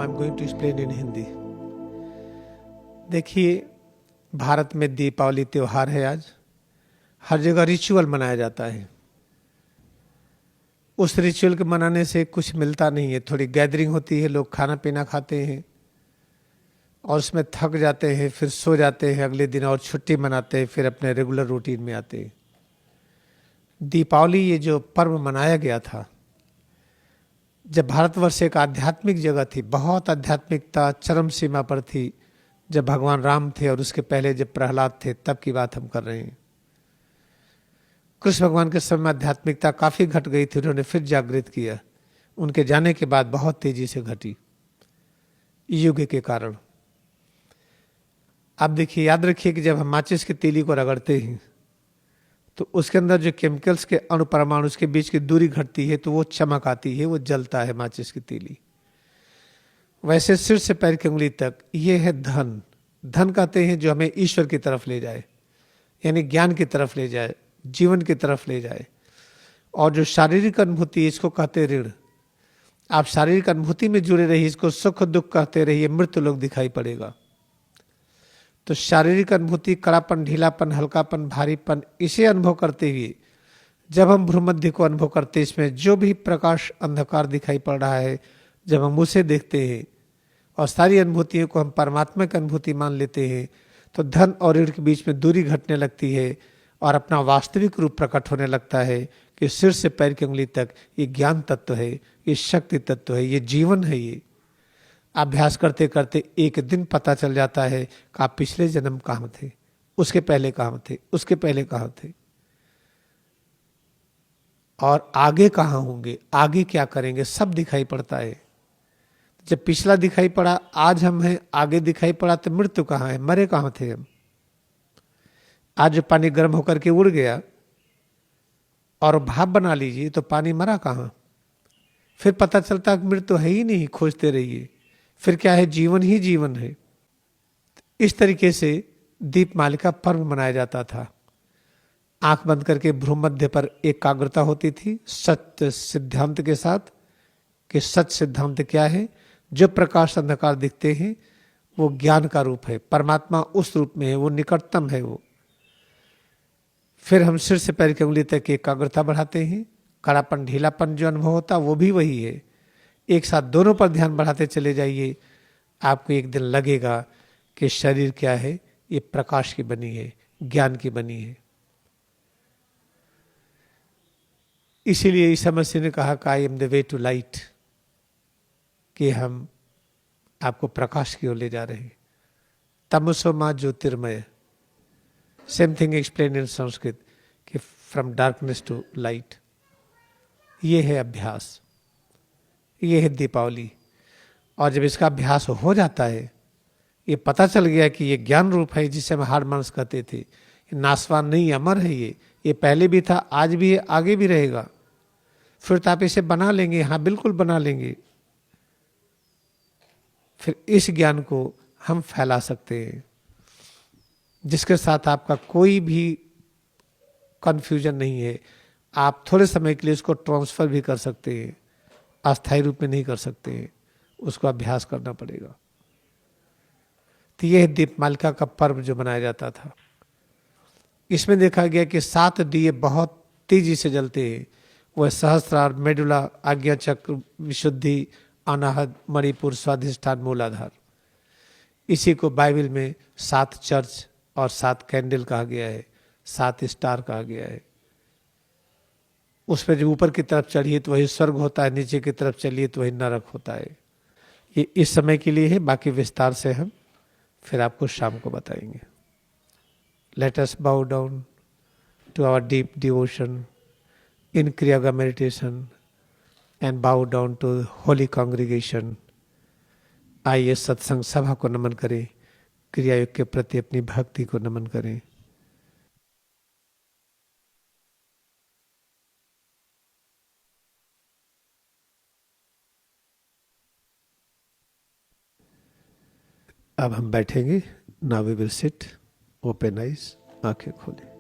I am going to explain in Hindi. देखिए, भारत में दीपावली त्योहार है। आज हर जगह रिचुअल मनाया जाता है। उस रिचुअल के मनाने से कुछ मिलता नहीं है। थोड़ी गैदरिंग होती है, लोग खाना पीना खाते हैं और उसमें थक जाते हैं, फिर सो जाते हैं, अगले दिन और छुट्टी मनाते हैं, फिर अपने रेगुलर रूटीन में आते हैं। दीपावली ये जो पर्व मनाया गया था, जब भारतवर्ष एक आध्यात्मिक जगह थी, बहुत आध्यात्मिकता चरम सीमा पर थी, जब भगवान राम थे और उसके पहले जब प्रहलाद थे, तब की बात हम कर रहे हैं। कृष्ण भगवान के समय आध्यात्मिकता काफी घट गई थी, उन्होंने फिर जागृत किया। उनके जाने के बाद बहुत तेजी से घटी युग के कारण। आप देखिए, याद रखिए कि जब हम माचिस की तीली को रगड़ते हैं तो उसके अंदर जो केमिकल्स के अणु परमाणु उसके बीच की दूरी घटती है, तो वो चमक आती है, वो जलता है माचिस की तीली। वैसे सिर से पैर की उंगली तक ये है धन। धन कहते हैं जो हमें ईश्वर की तरफ ले जाए, यानी ज्ञान की तरफ ले जाए, जीवन की तरफ ले जाए। और जो शारीरिक अनुभूति, इसको कहते ऋण। आप शारीरिक अनुभूति में जुड़े रहिए, इसको सुख दुख कहते रहिए, मृत्यु लोग दिखाई पड़ेगा। तो शारीरिक अनुभूति, कड़ापन, ढीलापन, हल्कापन, भारीपन, इसे अनुभव करते हुए जब हम भ्रूमध्य को अनुभव करते, इसमें जो भी प्रकाश अंधकार दिखाई पड़ रहा है, जब हम उसे देखते हैं और सारी अनुभूतियों को हम परमात्मा की अनुभूति मान लेते हैं, तो धन और ऋण के बीच में दूरी घटने लगती है और अपना वास्तविक रूप प्रकट होने लगता है कि सिर से पैर की उंगली तक ये ज्ञान तत्व है, ये शक्ति तत्व है, ये जीवन है। ये अभ्यास करते करते एक दिन पता चल जाता है कि आप पिछले जन्म कहाँ थे, उसके पहले कहाँ थे, उसके पहले कहाँ थे, और आगे कहाँ होंगे, आगे क्या करेंगे, सब दिखाई पड़ता है। जब पिछला दिखाई पड़ा, आज हम हैं, आगे दिखाई पड़ा, तो मृत्यु कहाँ है, मरे कहाँ थे हम। आज जो पानी गर्म होकर के उड़ गया और भाप बना लीजिए, तो पानी मरा कहाँ। फिर पता चलता कि मृत्यु है ही नहीं, खोजते रहिए। फिर क्या है, जीवन ही जीवन है। इस तरीके से दीपमालिका पर्व मनाया जाता था। आंख बंद करके भ्रूमध्य पर एकाग्रता होती थी सत्य सिद्धांत के साथ, कि सत्य सिद्धांत क्या है। जो प्रकाश अंधकार दिखते हैं वो ज्ञान का रूप है, परमात्मा उस रूप में है, वो निकटतम है वो। फिर हम सिर से पैर की उंगली तक एकाग्रता बढ़ाते हैं। कड़ापन, ढीलापन जो अनुभव होता वो भी वही है। एक साथ दोनों पर ध्यान बढ़ाते चले जाइए। आपको एक दिन लगेगा कि शरीर क्या है, ये प्रकाश की बनी है, ज्ञान की बनी है। इसीलिए ईसा मसीह ने कहा कि I am the way to light, कि हम आपको प्रकाश की ओर ले जा रहे हैं। तमसो मा ज्योतिर्मय, same thing explain in Sanskrit, कि फ्रॉम डार्कनेस टू लाइट। ये है अभ्यास, ये है दीपावली। और जब इसका अभ्यास हो जाता है, ये पता चल गया कि ये ज्ञान रूप है, जिसे हम हार्ड मानस कहते थे, नासवान नहीं, अमर है। ये पहले भी था, आज भी है, आगे भी रहेगा। फिर तो आप इसे बना लेंगे, हाँ बिल्कुल बना लेंगे। फिर इस ज्ञान को हम फैला सकते हैं, जिसके साथ आपका कोई भी कंफ्यूजन नहीं है। आप थोड़े समय के लिए इसको ट्रांसफर भी कर सकते हैं, अस्थायी रूप में नहीं कर सकते हैं, उसको अभ्यास करना पड़ेगा। तो यह दीपमालिका का पर्व जो मनाया जाता था, इसमें देखा गया कि 7 दिए बहुत तेजी से जलते हैं। वह सहस्त्रार, मेडुला, आज्ञा चक्र, विशुद्धि, अनाहत, मणिपुर, स्वाधिष्ठान, मूलाधार। इसी को बाइबल में 7 चर्च और 7 कैंडल कहा गया है, 7 स्टार कहा गया है। उस पर जो ऊपर की तरफ चढ़िए तो वही स्वर्ग होता है, नीचे की तरफ चलिए तो वही नरक होता है। ये इस समय के लिए है, बाकी विस्तार से हम फिर आपको शाम को बताएंगे। Let us bow down to our deep devotion in Kriyayoga meditation and bow down to holy congregation. आइए सत्संग सभा को नमन करें, क्रियायोग के प्रति अपनी भक्ति को नमन करें। अब हम बैठेंगे। Now we will sit, open eyes, आंखें खोलें।